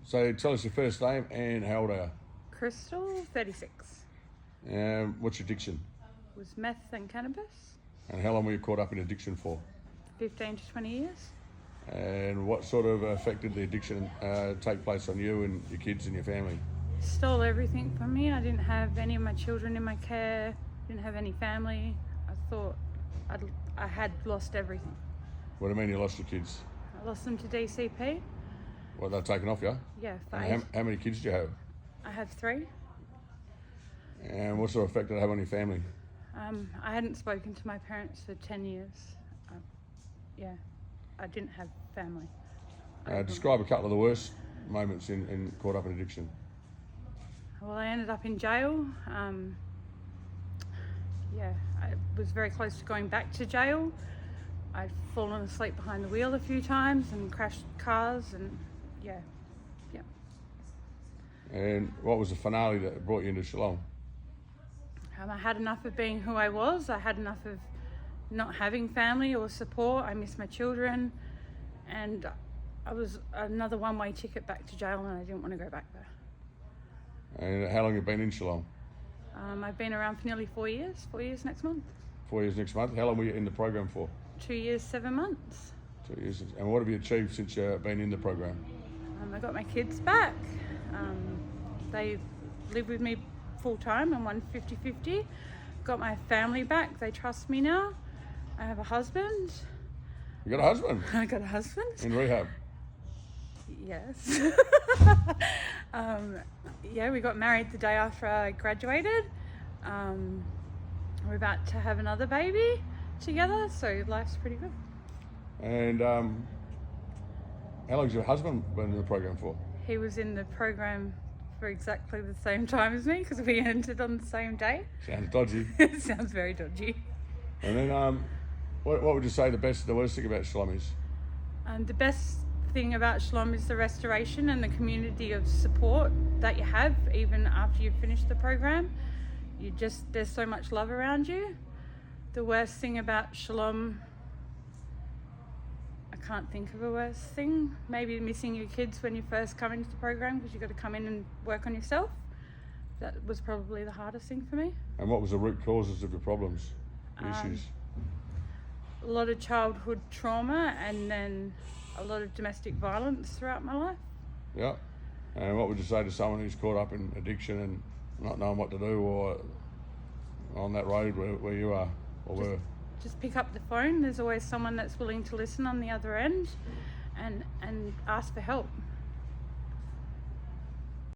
So tell us your first name and how old are Krystal, 36. you? What's your addiction? Was meth and cannabis. And how long were you caught up in addiction for? 15 to 20 years. And what sort of effect did the addiction take place on you and your kids and your family? Stole everything from me. I didn't have any of my children in my care. Didn't have any family. I thought I had lost everything. What do you mean you lost your kids? I lost them to DCP. What, they're taken off you? Yeah, And how many kids do you have? I have 3. And what sort of effect did it have on your family? I hadn't spoken to my parents for 10 years. I didn't have family. Describe a couple of the worst moments in caught up in addiction. Well, I ended up in jail. I was very close to going back to jail. I'd fallen asleep behind the wheel a few times and crashed cars and yeah. And what was the finale that brought you into Shalom? I had enough of being who I was. I had enough of not having family or support. I missed my children, and I was another one-way ticket back to jail, and I didn't want to go back there. And how long have you been in Shalom? I've been around for nearly 4 years. 4 years next month. 4 years next month. How long were you in the program for? 2 years, 7 months. 2 years. And what have you achieved since you've been in the program? I got my kids back. They live with me full-time. I'm 50-50. Got my family back. They trust me now. I have a husband. You got a husband? I got a husband. In rehab? Yes. We got married the day after I graduated. We're about to have another baby together, so life's pretty good. And how long's your husband been in the program for? He was in the program for exactly the same time as me because we entered on the same day. Sounds dodgy. It sounds very dodgy. And then what would you say the best and the worst thing about Shalom is? The best thing about Shalom is the restoration and the community of support that you have even after you've finished the program. There's so much love around you. The worst thing about Shalom, I can't think of a worse thing. Maybe missing your kids when you first come into the program because you've got to come in and work on yourself. That was probably the hardest thing for me. And what was the root causes of your problems, your issues? A lot of childhood trauma and then a lot of domestic violence throughout my life. Yeah. And what would you say to someone who's caught up in addiction and not knowing what to do, or on that road where you are or were? Just pick up the phone. There's always someone that's willing to listen on the other end and ask for help.